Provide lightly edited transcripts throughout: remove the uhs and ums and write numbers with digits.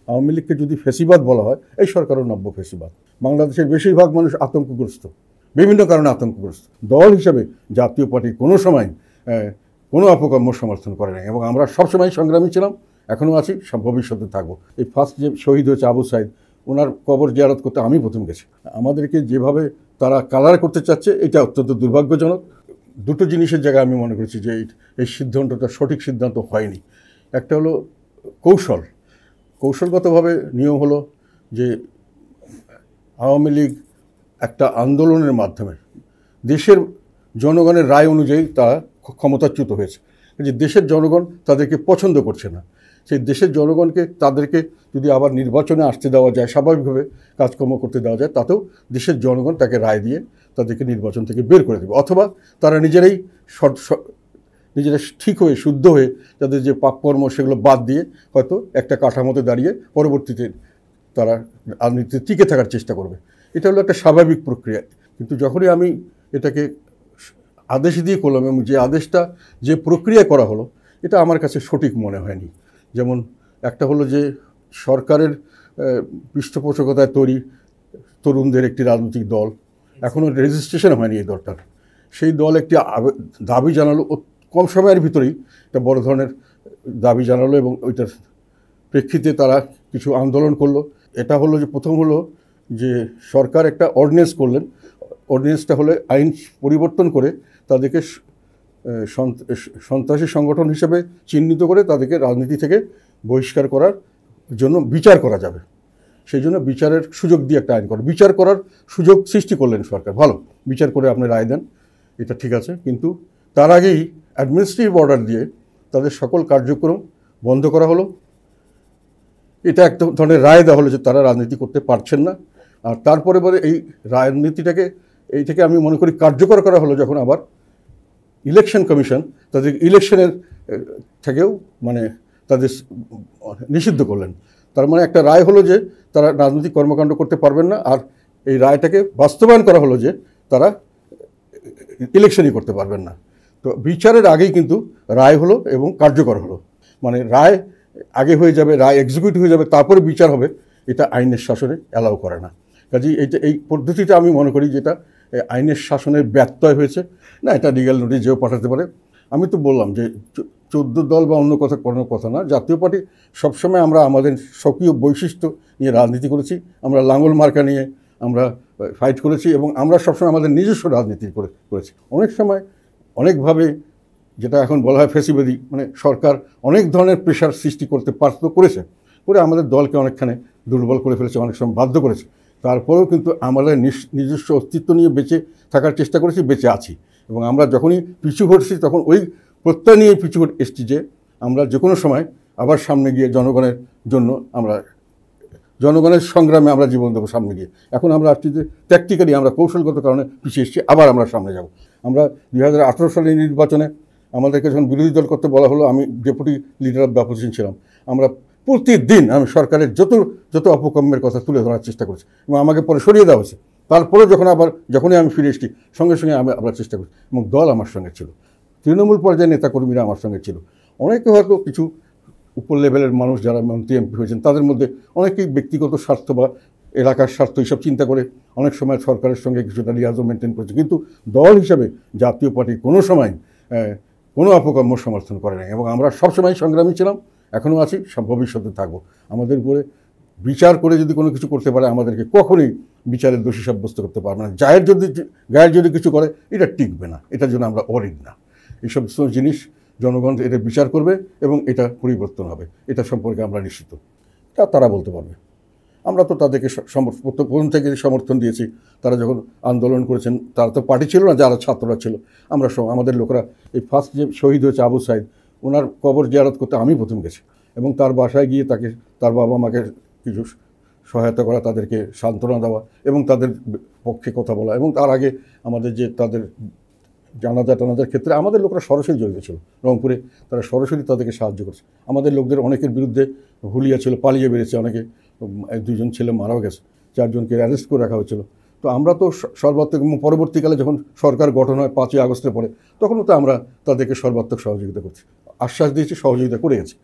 আওয়ামী লীগকে যদি ফেসিবাদ বলা হয়, এই সরকারও নব্য ফেসিবাদ। বাংলাদেশের বেশিরভাগ মানুষ আতঙ্কগ্রস্ত, বিভিন্ন কারণে আতঙ্কগ্রস্ত। দল হিসাবে জাতীয় পার্টি কোনো সময় কোনো অপকর্ম সমর্থন করে নাই এবং আমরা সবসময় সংগ্রামী ছিলাম, এখনও আছি, ভবিষ্যতে থাকবো। এই ফার্স্ট যে শহীদ হয়েছে আবু সাইদ, ওনার কবর জিয়ারত করতে আমি প্রথম গেছি। আমাদেরকে যেভাবে তারা কালার করতে চাচ্ছে, এটা অত্যন্ত দুর্ভাগ্যজনক। দুটো জিনিসের জায়গায় আমি মনে করছি যে এই সিদ্ধান্তটা সঠিক সিদ্ধান্ত হয়নি। একটা হলো কৌশলগতভাবে নিয়ম হলো যে আওয়ামী লীগ একটা আন্দোলনের মাধ্যমে দেশের জনগণের রায় অনুযায়ী তারা ক্ষমতাচ্যুত হয়েছে। যে দেশের জনগণ তাদেরকে পছন্দ করছে না, সেই দেশের জনগণকে তাদেরকে যদি আবার নির্বাচনে আসতে দেওয়া যায়, স্বাভাবিকভাবে কাজকর্ম করতে দেওয়া যায়, তাতেও দেশের জনগণ তাকে রায় দিয়ে তাদেরকে নির্বাচন থেকে বের করে দেবে। অথবা তারা নিজেরা ঠিক হয়ে শুদ্ধ হয়ে তাদের যে পাপকর্ম সেগুলো বাদ দিয়ে হয়তো একটা কাঠামোতে দাঁড়িয়ে পরবর্তীতে তারা রাজনীতিতে টিকে থাকার চেষ্টা করবে। এটা হলো একটা স্বাভাবিক প্রক্রিয়া। কিন্তু যখনই আমি এটাকে আদেশ দিয়ে করলাম এবং যে আদেশটা যে প্রক্রিয়া করা হলো, এটা আমার কাছে সঠিক মনে হয়নি। যেমন একটা হলো যে সরকারের পৃষ্ঠপোষকতায় তৈরি তরুণদের একটি রাজনৈতিক দল, এখনও রেজিস্ট্রেশন হয়নি এই দলটার, সেই দল একটি দাবি জানালো, কম সময়ের ভিতরেই একটা বড় ধরনের দাবি জানালো এবং ওইটার প্রেক্ষিতে তারা কিছু আন্দোলন করলো। এটা হলো যে প্রথম হলো যে সরকার একটা অর্ডিন্যান্স করলেন, অর্ডিন্যান্সটা হলে আইন পরিবর্তন করে তাদেরকে সন্ত্রাসী সংগঠন হিসেবে চিহ্নিত করে তাদেরকে রাজনীতি থেকে বহিষ্কার করার জন্য বিচার করা যাবে। সেই জন্য বিচারের সুযোগ দিয়ে একটা আইন করে বিচার করার সুযোগ সৃষ্টি করলেন সরকার। ভালো, বিচার করে আপনি রায় দেন, এটা ঠিক আছে। কিন্তু তার আগেই অ্যাডমিনিস্ট্রেটিভ অর্ডার দিয়ে তাদের সকল কার্যক্রম বন্ধ করা হলো। এটা একটা ধরনের রায় দেওয়া হলো যে তারা রাজনীতি করতে পারছেন না। আর তারপরে এই রাজনীতিটাকে এই থেকে আমি মনে করি কার্যকর করা হলো যখন আবার ইলেকশন কমিশন তাদের ইলেকশনের থেকেও তাদের নিষিদ্ধ করলেন। তার মানে একটা রায় হলো যে তারা রাজনৈতিক কর্মকাণ্ড করতে পারবেন না, আর এই রায়টাকে বাস্তবায়ন করা হলো যে তারা ইলেকশনই করতে পারবেন না। তো বিচারের আগেই কিন্তু রায় হলো এবং কার্যকর হলো। রায় আগে হয়ে যাবে, রায় এক্সিকিউট হয়ে যাবে, তারপরে বিচার হবে, এটা আইনের শাসনে অ্যালাউ করে না। কাজেই এই পদ্ধতিটা আমি মনে করি যেটা আইনের শাসনের ব্যত্যয় হয়েছে। না, এটা লিগ্যাল নোটিশ যেও পাঠাতে পারে। আমি তো বললাম যে 14 দল বা অন্য কোনো কথা না, জাতীয় পার্টি সবসময় আমরা আমাদের স্বকীয় বৈশিষ্ট্য নিয়ে রাজনীতি করেছি, আমরা লাঙ্গল মার্কা নিয়ে আমরা ফাইট করেছি এবং আমরা সবসময় আমাদের নিজস্ব রাজনীতি করেছি। অনেক সময় অনেকভাবে যেটা এখন বলা হয় ফেসিবাদী, সরকার অনেক ধরনের প্রেশার সৃষ্টি করেছে, আমাদের দলকে অনেকখানে দুর্বল করে ফেলেছে, অনেক সময় বাধ্য করেছে। তারপরেও কিন্তু আমাদের নিজস্ব অস্তিত্ব নিয়ে বেঁচে থাকার চেষ্টা করেছি, বেঁচে আছি। এবং আমরা যখনই পিছু হটছি তখন ওই প্রত্যয় নিয়ে পিছু এসছি যে আমরা যে কোনো সময় আবার সামনে গিয়ে জনগণের সংগ্রামে আমরা জীবন দেবো সামনে গিয়ে। এখন আমরা আসছি যে ট্যাকটিক্যালি আমরা কৌশলগত কারণে পিছিয়ে এসেছি, আবার আমরা সামনে যাব। আমরা 2018 সালের নির্বাচনে আমাদেরকে যখন বিরোধী দল করতে বলা হলো, আমি deputy leader of the opposition ছিলাম, আমরা প্রতিদিন আমি সরকারের যত অপকর্মের কথা তুলে ধরার চেষ্টা করছি এবং আমাকে পরে সরিয়ে দেওয়া হয়েছে। তারপরে যখনই আমি ফিরে এসেছি সঙ্গে সঙ্গে আমি আবার চেষ্টা করছি এবং দল আমার সঙ্গে ছিল, তৃণমূল পর্যায়ের নেতাকর্মীরা আমার সঙ্গে ছিল। অনেকে হয়তো কিছু উপর লেভেলের মানুষ যারা মন্ত্রী এমপি হয়েছেন তাদের মধ্যে অনেকেই ব্যক্তিগত স্বার্থ বা এলাকার স্বার্থ এইসব চিন্তা করে অনেক সময় সরকারের সঙ্গে কিছুটা লিয়াজও মেনটেন করেছে। কিন্তু দল হিসাবে জাতীয় পার্টি কোনো সময় কোনো অপকর্ম সমর্থন করে নাই এবং আমরা সবসময় সংগ্রামী ছিলাম, এখনও আছি, ভবিষ্যতে থাকবো। আমাদের উপরে বিচার করে যদি কোনো কিছু করতে পারে আমাদেরকে কখনোই বিচারের দোষী সাব্যস্ত করতে পারবে না। গায়ের যদি কিছু করে এটা টিকবে না, এটার জন্য আমরা অরিড না। এইসব জিনিস জনগণ এটা বিচার করবে এবং এটা পরিবর্তন হবে, এটা সম্পর্কে আমরা নিশ্চিত। তারা বলতে পারবে। আমরা তো তাদেরকে প্রথম থেকে সমর্থন দিয়েছি। তারা যখন আন্দোলন করেছেন, তারা তো পার্টি ছিল না, যারা ছাত্ররা ছিল, আমাদের লোকেরা এই ফার্স্ট যে শহীদ হয়েছে আবু সাইদ, ওনার কবর জিয়ারত করতে আমি প্রথম গেছি এবং তার বাসায় গিয়ে তার বাবা মাকে কিছু সহায়তা করা, তাদেরকে সান্ত্বনা দেওয়া এবং তাদের পক্ষে কথা বলা। এবং তার আগে আমাদের যে তাদের জানাজার ক্ষেত্রে আমাদের লোকরা সরাসরি জড়িত ছিল রংপুরে, তারা সরাসরি তাদেরকে সাহায্য করছে। আমাদের লোকদের অনেকের বিরুদ্ধে হুলিয়া ছিল, পালিয়ে বেরিয়েছে, অনেকে 2জন ছেলে মারাও গেছে, 4 জনকে অ্যারেস্ট করে রাখা হয়েছিল। তো আমরা তো সর্বাত্মক, পরবর্তীকালে যখন সরকার গঠন হয় 5ই আগস্টের পরে, তখনও তো আমরা তাদেরকে সর্বাত্মক সহযোগিতা করছি, আশ্বাস দিয়েছি, সহযোগিতা করে গেছি।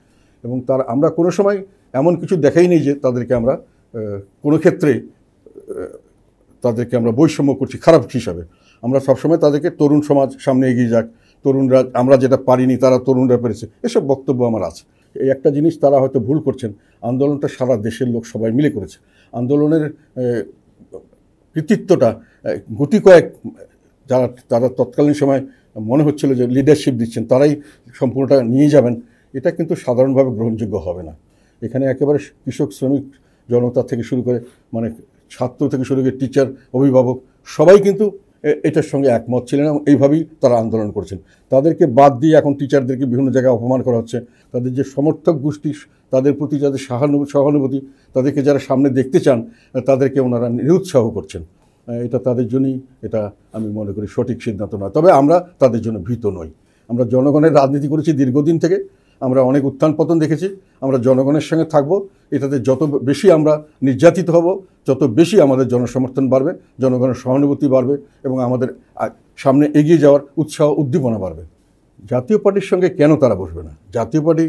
এবং আমরা কোনো সময় এমন কিছু দেখাই নেই যে তাদেরকে আমরা কোনো ক্ষেত্রে তাদেরকে আমরা বৈষম্য করছি খারাপ হিসাবে। আমরা সবসময় তাদেরকে তরুণ সমাজ সামনে এগিয়ে যাক, তরুণরা আমরা যেটা পারিনি তারা তরুণরা পেরেছে, এসব বক্তব্য আমার আছে। এই একটা জিনিস তারা হয়তো ভুল করছেন, আন্দোলনটা সারা দেশের লোক সবাই মিলে করেছে। আন্দোলনের কৃতিত্বটা গুটি কয়েক তারা তৎকালীন সময় মনে হচ্ছিল যে লিডারশিপ দিচ্ছেন, তারাই সম্পূর্ণটা নিয়ে যাবেন, এটা কিন্তু সাধারণভাবে গ্রহণযোগ্য হবে না। এখানে একেবারে কৃষক, শ্রমিক, জনতা থেকে শুরু করে মানে ছাত্র থেকে শুরু করে টিচার, অভিভাবক সবাই কিন্তু এটার সঙ্গে একমত ছিলেন এবং এইভাবেই তারা আন্দোলন করছেন। তাদেরকে বাদ দিয়ে এখন টিচারদেরকে বিভিন্ন জায়গায় অপমান করা হচ্ছে। তাদের যে সমর্থক গোষ্ঠী, তাদের প্রতি যাদের সহানুভূতি, তাদেরকে যারা সামনে দেখতে চান, তাদেরকে ওনারা নিরুৎসাহ করছেন। এটা তাদের জন্যই, এটা আমি মনে করি সঠিক সিদ্ধান্ত নয়। তবে আমরা তাদের জন্য ভীত নই। আমরা জনগণের রাজনীতি করেছি দীর্ঘদিন থেকে, আমরা অনেক উত্থান পতন দেখেছি। আমরা জনগণের সঙ্গে থাকব। এটাতে যত বেশি আমরা নির্যাতিত হব, যত বেশি আমাদের জনসমর্থন বাড়বে, জনগণের সহানুভূতি বাড়বে এবং আমাদের সামনে এগিয়ে যাওয়ার উৎসাহ উদ্দীপনা বাড়বে। জাতীয় পার্টির সঙ্গে কেন তারা বসবে না? জাতীয় পার্টি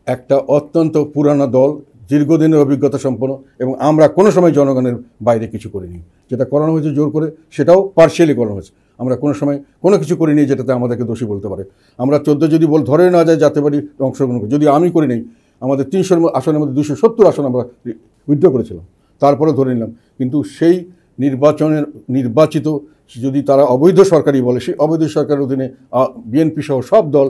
একটা অত্যন্ত পুরানো দল, দীর্ঘদিনের অভিজ্ঞতা সম্পন্ন, এবং আমরা কোনো সময় জনগণের বাইরে কিছু করিনি। যেটা করানো হয়েছে জোর করে, সেটাও পার্শিয়ালি করানো হয়েছে। আমরা কোনো সময় কোনো কিছু করিনি যেটাতে আমাদেরকে দোষী বলতে পারে। আমরা 14 যদি ধরে না যায় জাতীয় পার্টি অংশগ্রহণ করে, যদি আমি করি নেই, আমাদের 300 আসনের মধ্যে 270 আসন আমরা উইথড্র করেছিলাম, তারপরে ধরে নিলাম। কিন্তু সেই নির্বাচিত যদি তারা অবৈধ সরকারই বলে, সেই অবৈধ সরকারের অধীনে বিএনপি সহ সব দল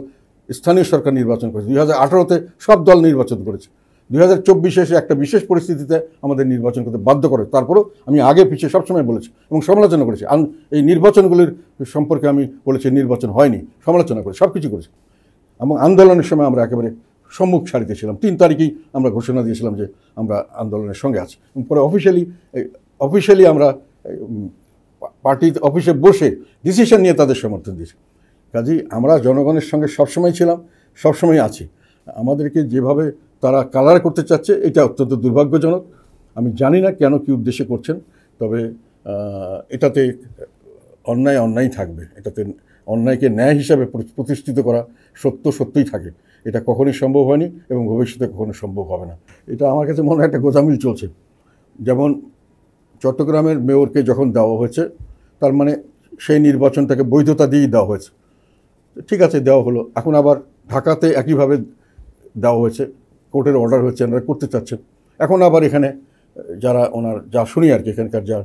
স্থানীয় সরকার নির্বাচন করেছে। 2018-তে সব দল নির্বাচন করেছে। 2024-এ এসে একটা বিশেষ পরিস্থিতিতে আমাদের নির্বাচন করতে বাধ্য করে। তারপরেও আমি আগে পিছিয়ে সবসময় বলেছি এবং সমালোচনা করেছি। এই নির্বাচনগুলির সম্পর্কে আমি বলেছি নির্বাচন হয়নি, সমালোচনা করেছি, সব কিছু করেছি। এবং আন্দোলনের সময় আমরা একেবারে সম্মুখ সারিতে ছিলাম। 3 তারিখেই আমরা ঘোষণা দিয়েছিলাম যে আমরা আন্দোলনের সঙ্গে আছি। পরে অফিসিয়ালি আমরা পার্টি অফিসে বসে ডিসিশন নিয়ে তাদের সমর্থন দিয়েছি। কাজেই আমরা জনগণের সঙ্গে সবসময় ছিলাম, সবসময় আছি। আমাদেরকে যেভাবে তারা কালার করতে চাচ্ছে, এটা অত্যন্ত দুর্ভাগ্যজনক। আমি জানি না কেন, কী উদ্দেশ্যে করছেন। তবে এটাতে অন্যায় থাকবে। এটাতে অন্যায়কে ন্যায় হিসাবে প্রতিষ্ঠিত করা সত্যই থাকে। এটা কখনোই সম্ভব হয়নি এবং ভবিষ্যতে কখনো সম্ভব হবে না। এটা আমার কাছে মনে হয় একটা গোজামিল চলছে। যেমন চট্টগ্রামের মেয়রকে যখন দেওয়া হয়েছে, তার মানে সেই নির্বাচনটাকে বৈধতা দিয়েই দেওয়া হয়েছে। ঠিক আছে, দেওয়া হলো। এখন আবার ঢাকাতে একইভাবে দেওয়া হয়েছে, কোর্টের অর্ডার হচ্ছে, ওনারা করতে চাচ্ছেন। এখন আবার এখানে যারা ওনার যা শুনি আর কি, এখানকার যা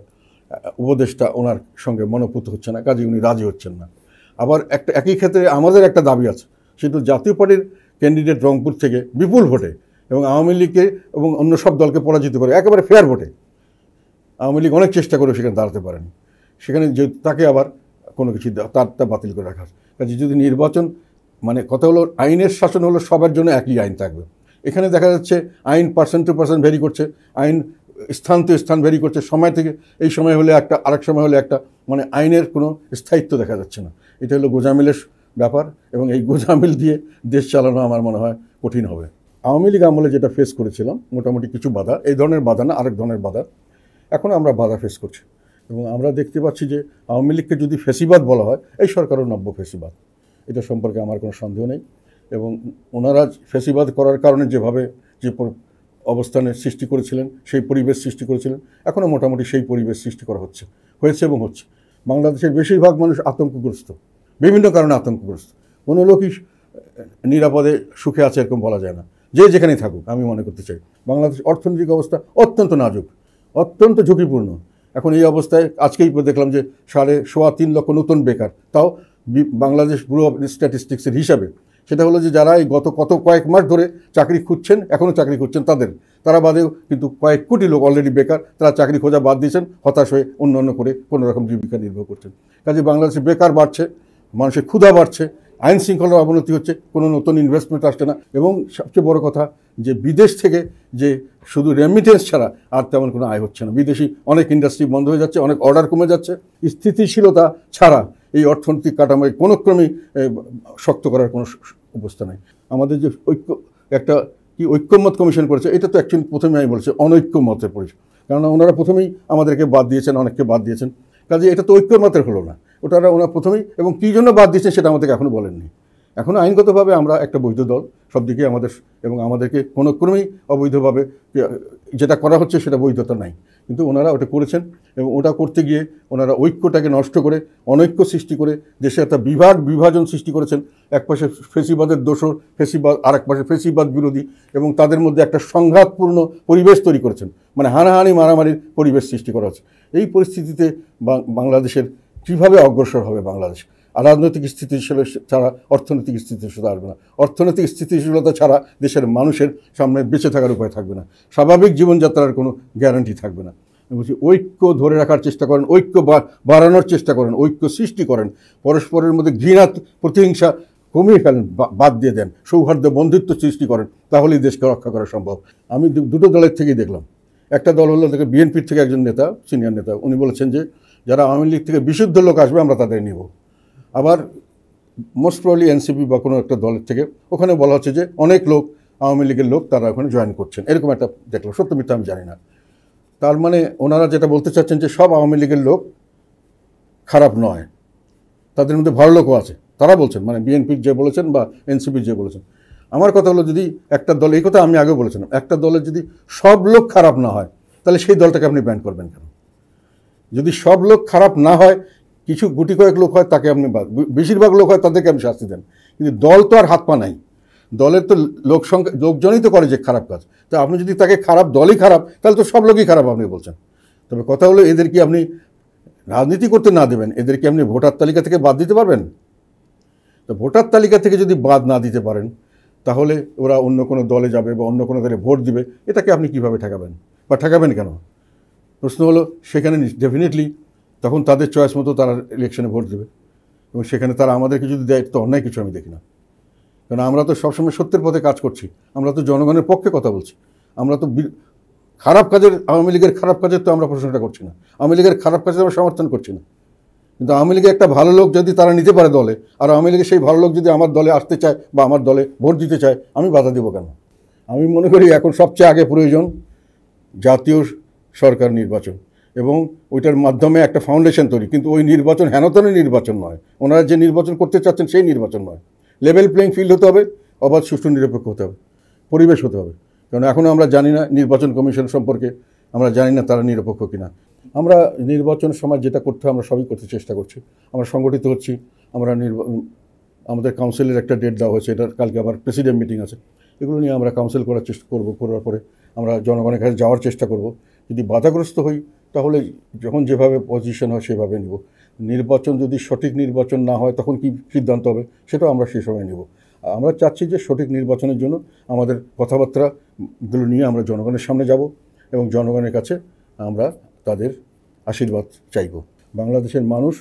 উপদেষ্টা ওনার সঙ্গে মনোপুত হচ্ছে না, কাজে উনি রাজি হচ্ছেন না। আবার একই ক্ষেত্রে আমাদের একটা দাবি আছে, সেটা জাতীয় পার্টির ক্যান্ডিডেট রংপুর থেকে বিপুল ভোটে এবং আওয়ামী লীগকে এবং অন্য সব দলকে পরাজিত করে একেবারে ফেয়ার ভোটে, আওয়ামী লীগ অনেক চেষ্টা করে সেখানে দাঁড়াতে পারেনি, সেখানে যে তাকে আবার কোনো কিছু তারটা বাতিল করে রাখা। কাজে যদি নির্বাচন মানে কথা হলো আইনের শাসন হলো সবার জন্য একই আইন থাকবে। এখানে দেখা যাচ্ছে আইন পার্সন টু পার্সন ভেরি করছে, আইন স্থান টু স্থান ভেরি করছে, সময় থেকে এই সময় হলে একটা, আরেক সময় হলে একটা, মানে আইনের কোনো স্থায়িত্ব দেখা যাচ্ছে না। এটা হলো গোজামিলের ব্যাপার এবং এই গোজামিল দিয়ে দেশ চালানো আমার মনে হয় কঠিন হবে। আওয়ামী লীগ আমলে যেটা ফেস করেছিলাম মোটামুটি কিছু বাধা, এই ধরনের বাধা না, আরেক ধরনের বাধা, এখন আমরা বাধা ফেস করছি এবং আমরা দেখতে পাচ্ছি যে আওয়ামী লীগকে যদি ফেসিবাদ বলা হয়, এই সরকারও নব্য ফেসিবাদ, এটা সম্পর্কে আমার কোনো সন্দেহ নেই। এবং ওনারা ফেসিবাদ করার কারণে যেভাবে যে অবস্থানের সৃষ্টি করেছিলেন, সেই পরিবেশ সৃষ্টি করেছিলেন, এখনও মোটামুটি সেই পরিবেশ সৃষ্টি করা হয়েছে এবং হচ্ছে। বাংলাদেশের বেশিরভাগ মানুষ আতঙ্কগ্রস্ত, বিভিন্ন কারণে আতঙ্কগ্রস্ত। কোনো লোকই নিরাপদে সুখে আছে এরকম বলা যায় না, যে যেখানেই থাকুক। আমি মনে করতে চাই বাংলাদেশ অর্থনৈতিক অবস্থা অত্যন্ত নাজুক, অত্যন্ত ঝুঁকিপূর্ণ। এখন এই অবস্থায় আজকেই দেখলাম যে 3.25 লক্ষ নতুন বেকার, তাও বাংলাদেশ ব্যুরো অফ স্ট্যাটিস্টিক্সের হিসাবে। সেটা হলো যে যারা এই গত কয়েক মাস ধরে চাকরি খুঁজছেন, এখনও চাকরি খুঁজছেন, তারা বাদেও কিন্তু কয়েক কোটি লোক অলরেডি বেকার, তারা চাকরি খোঁজা বাদ দিয়েছেন, হতাশ হয়ে অন্য করে কোনো রকম জীবিকা নির্বাহ করছেন। কাজে বাংলাদেশে বেকার বাড়ছে, মানুষের ক্ষুধা বাড়ছে, আইন শৃঙ্খলার অবনতি হচ্ছে, কোনো নতুন ইনভেস্টমেন্ট আসছে না, এবং সবচেয়ে বড় কথা যে বিদেশ থেকে যে শুধু রেমিটেন্স ছাড়া আর তেমন কোনো আয় হচ্ছে না। বিদেশি অনেক ইন্ডাস্ট্রি বন্ধ হয়ে যাচ্ছে, অনেক অর্ডার কমে যাচ্ছে। স্থিতিশীলতা ছাড়া এই অর্থনৈতিক কাঠামোয় কোনো ক্রমেই শক্ত করার কোনো অবস্থা নেই। আমাদের যে ঐক্যমত কমিশন করেছে, এটা তো অ্যাকচুয়ালি প্রথমে আমি বলছি অনৈক্যমতের পরিচয়, কারণ ওনারা প্রথমেই আমাদেরকে বাদ দিয়েছেন, অনেককে বাদ দিয়েছেন। কাজে এটা তো ঐক্যমতের হলো না, ওনারা প্রথমেই, এবং কী জন্য বাদ দিয়েছেন সেটা আমাদেরকে এখনও বলেননি। এখনও আইনগতভাবে আমরা একটা বৈধ দল, সব দিকে আমাদের এবং আমাদেরকে কোনো ক্রমেই অবৈধভাবে যেটা করা হচ্ছে সেটা বৈধতা নাই, কিন্তু ওনারা ওটা করেছেন এবং ওটা করতে গিয়ে ওনারা ঐক্যটাকে নষ্ট করে অনৈক্য সৃষ্টি করে দেশে একটা বিভাজন সৃষ্টি করেছেন। এক পাশে ফেসিবাদের দোসর ফেসিবাদ, আর এক পাশে ফেসিবাদ বিরোধী, এবং তাদের মধ্যে একটা সংঘাতপূর্ণ পরিবেশ তৈরি করেছেন, মানে হানাহানি মারামারির পরিবেশ সৃষ্টি করা হচ্ছে। এই পরিস্থিতিতে বাংলাদেশের কীভাবে অগ্রসর হবে বাংলাদেশ? আর রাজনৈতিক স্থিতিশীল ছাড়া অর্থনৈতিক স্থিতিশীলতা আসবে না, অর্থনৈতিক স্থিতিশীলতা ছাড়া দেশের মানুষের সামনে বেঁচে থাকার উপায় থাকবে না, স্বাভাবিক জীবনযাত্রার কোনো গ্যারান্টি থাকবে না। বলছি ঐক্য ধরে রাখার চেষ্টা করেন, ঐক্য বাড়ানোর চেষ্টা করেন, ঐক্য সৃষ্টি করেন, পরস্পরের মধ্যে ঘৃণা প্রতিহিংসা কমিয়ে ফেলেন, বাদ দিয়ে দেন, সৌহার্দ্য বন্ধুত্ব সৃষ্টি করেন, তাহলেই দেশকে রক্ষা করা সম্ভব। আমি দুটো দলের থেকেই দেখলাম। একটা দল হলো থেকে বিএনপির থেকে একজন নেতা, সিনিয়র নেতা, উনি বলেছেন যে যারা আওয়ামী লীগ থেকে বিশুদ্ধ লোক আসবে আমরা তাদের নিব। আবার মোস্ট প্রবলি এনসিপি বা কোনো একটা দলের থেকে ওখানে বলা হচ্ছে যে অনেক লোক আওয়ামী লীগের লোক তারা ওখানে জয়েন করছেন, এরকম একটা দেখলাম। সত্য মিথ্যা আমি জানি না। তার মানে ওনারা যেটা বলতে চাচ্ছেন যে সব আওয়ামী লীগের লোক খারাপ নয়, তাদের মধ্যে ভালো লোকও আছে, তারা বলছেন, মানে বিএনপির যে বলেছেন বা এনসিপির যে বলেছেন। আমার কথা হলো, যদি একটা দল, এই কথা আমি আগেও বলেছিলাম, একটা দলের যদি সব লোক খারাপ না হয় তাহলে সেই দলটাকে আপনি ব্যান করবেন কেন? যদি সব লোক খারাপ না হয়, কিছু গুটি কয়েক লোক হয় তাকে আপনি, বেশিরভাগ লোক হয় তাদেরকে আপনি শাস্তি দেন, কিন্তু দল তো আর হাত পা নাই, দলের তো লোকজনই তো করে যে খারাপ কাজ। তো আপনি যদি তাকে খারাপ, দলই খারাপ, তাহলে তো সব লোকই খারাপ আপনি বলছেন। তবে কথা হলো, এদেরকে আপনি রাজনীতি করতে না দেবেন, এদেরকে আপনি ভোটার তালিকা থেকে বাদ দিতে পারবেন? তো ভোটার তালিকা থেকে যদি বাদ না দিতে পারেন, তাহলে ওরা অন্য কোনো দলে যাবে বা অন্য কোনো দলে ভোট দিবে, এটাকে আপনি কিভাবে ঠেকাবেন বা ঠেকাবেন কেন? প্রশ্ন হলো, সেখানে ডেফিনেটলি তখন তাদের চয়েস মতো তারা ইলেকশনে ভোট দেবে, এবং সেখানে তারা আমাদেরকে যদি দেয়, তো অন্যায় কিছু আমি দেখি না। কারণ আমরা তো সবসময় সত্যের পথে কাজ করছি, আমরা তো জনগণের পক্ষে কথা বলছি। আমরা তো খারাপ কাজের, আওয়ামী লীগের খারাপ কাজের তো আমরা প্রশ্নটা করছি না, আওয়ামী লীগের খারাপ কাজের আমরা সমর্থন করছি না। কিন্তু আওয়ামী লীগের একটা ভালো লোক যদি তারা নিতে পারে দলে, আর আওয়ামী লীগের সেই ভালো লোক যদি আমার দলে আসতে চায় বা আমার দলে ভোট দিতে চায়, আমি বাধা দেবো কেন? আমি মনে করি এখন সবচেয়ে আগে প্রয়োজন জাতীয় সরকার নির্বাচন, এবং ওইটার মাধ্যমে একটা ফাউন্ডেশন তৈরি। কিন্তু ওই নির্বাচন হেনতেনের নির্বাচন নয়, ওনারা যে নির্বাচন করতে চাচ্ছেন সেই নির্বাচন নয়। লেভেল প্লেইং ফিল্ড হতে হবে, অবাধ, সুষ্ঠু, নিরপেক্ষ হতে হবে, পরিবেশ হতে হবে। কারণ এখনও আমরা জানি না নির্বাচন কমিশন সম্পর্কে, আমরা জানি না তারা নিরপেক্ষ কিনা। আমরা নির্বাচনের সময় যেটা করতে হয় আমরা সবই করতে চেষ্টা করছি, আমরা সংগঠিত হচ্ছি। আমরা আমাদের কাউন্সিলের একটা ডেট দেওয়া হয়েছে, এটার কালকে আবার প্রেসিডেন্ট মিটিং আছে, এগুলো নিয়ে আমরা কাউন্সিল করার চেষ্টা করবো, করার পরে আমরা জনগণের কাছে যাওয়ার চেষ্টা করব। যদি বাধাগ্রস্ত হই তাহলে যখন যেভাবে পজিশন হয় সেভাবে নিব। নির্বাচন যদি সঠিক নির্বাচন না হয় তখন কি সিদ্ধান্ত হবে সেটাও আমরা সেই সময় নেব। আমরা চাচ্ছি যে সঠিক নির্বাচনের জন্য আমাদের কথাবার্তাগুলো নিয়ে আমরা জনগণের সামনে যাব এবং জনগণের কাছে আমরা তাদের আশীর্বাদ চাইব। বাংলাদেশের মানুষ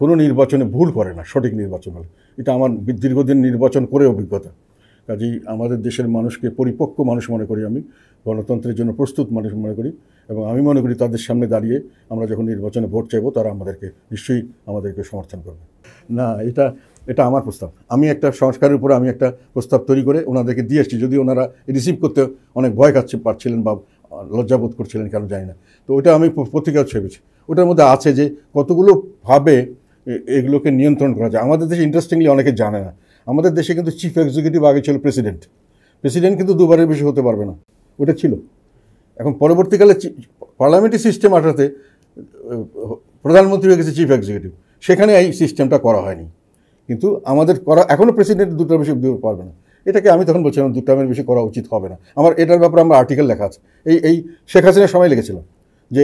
কোনো নির্বাচনে ভুল করে না, সঠিক নির্বাচন হলে। এটা আমার দীর্ঘদিন নির্বাচন করে অভিজ্ঞতা। কাজেই আমাদের দেশের মানুষকে পরিপক্ক মানুষ মনে করি আমি, গণতন্ত্রের জন্য প্রস্তুত মানুষ মনে করি, এবং আমি মনে করি তাদের সামনে দাঁড়িয়ে আমরা যখন নির্বাচনে ভোট চাইব তারা নিশ্চয়ই আমাদেরকে সমর্থন করবে। না, এটা আমার প্রস্তাব। আমি একটা সংস্কারের উপরে আমি একটা প্রস্তাব তৈরি করে ওনাদেরকে দিয়ে এসেছি, যদি ওনারা রিসিভ করতে অনেক ভয় পাচ্ছিলেন বা লজ্জাবোধ করছিলেন কেন জানি না। তো ওটা আমি পত্রিকাও ছেপেছি। ওটার মধ্যে আছে যে কতগুলো ভাবে এগুলোকে নিয়ন্ত্রণ করা যায়। আমাদের দেশে ইন্টারেস্টিংলি অনেকে জানে না, আমাদের দেশে কিন্তু চিফ এক্সিকিউটিভ আগে ছিল প্রেসিডেন্ট কিন্তু দুবারের বেশি হতে পারবে না, ওটা ছিল। এখন পরবর্তীকালে পার্লামেন্টারি সিস্টেম আসাতে প্রধানমন্ত্রী হয়ে গেছে চিফ এক্সিকিউটিভ, সেখানে এই সিস্টেমটা করা হয়নি। কিন্তু আমাদের করা, এখনও প্রেসিডেন্ট দুটার বেশি পারবে না। এটাকে আমি তখন বলছিলাম 2 টার্মের বেশি করা উচিত হবে না। আমার এটার ব্যাপারে আমার আর্টিকেল লেখা আছে। এই শেখ হাসিনার সময় লিখেছিলাম যে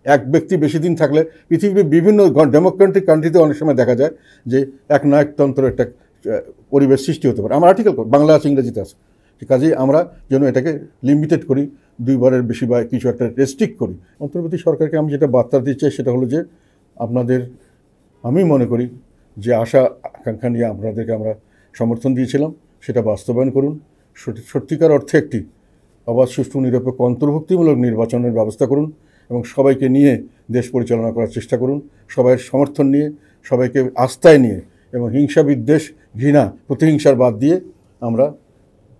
এক ব্যক্তি বেশি দিন থাকলে পৃথিবীর বিভিন্ন ডেমোক্রেটিক কান্ট্রিতে অনেক সময় দেখা যায় যে এক নায়কতন্ত্র একটা পরিবেশ সৃষ্টি হতে পারে। আমার আর্টিকেল বাংলা আছে, ইংরেজিতে আছে। কাজেই আমরা যেন এটাকে লিমিটেড করি, 2 বারের বেশি বা কিছু একটা রেস্ট্রিক্ট করি। অন্তর্বর্তী সরকারকে আমি যেটা বার্তা দিতে চাই সেটা হলো যে আমি মনে করি যে আশা আকাঙ্ক্ষা নিয়ে আপনাদেরকে আমরা সমর্থন দিয়েছিলাম সেটা বাস্তবায়ন করুন। সত্যিকার অর্থে একটি অবাধ, সুষ্ঠু, নিরপেক্ষ, অন্তর্ভুক্তিমূলক নির্বাচনের ব্যবস্থা করুন এবং সবাইকে নিয়ে দেশ পরিচালনা করার চেষ্টা করুন, সবাইয়ের সমর্থন নিয়ে, সবাইকে আস্থায় নিয়ে, এবং হিংসা, বিদ্বেষ, ঘৃণা, প্রতিহিংসার বাদ দিয়ে আমরা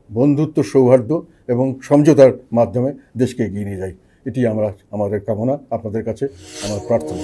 বন্ধুত্ব, সৌহার্দ্য এবং সমঝোতার মাধ্যমে দেশকে এগিয়ে নিয়ে যাই। এটি আমাদের কামনা, আপনাদের কাছে আমার প্রার্থনা।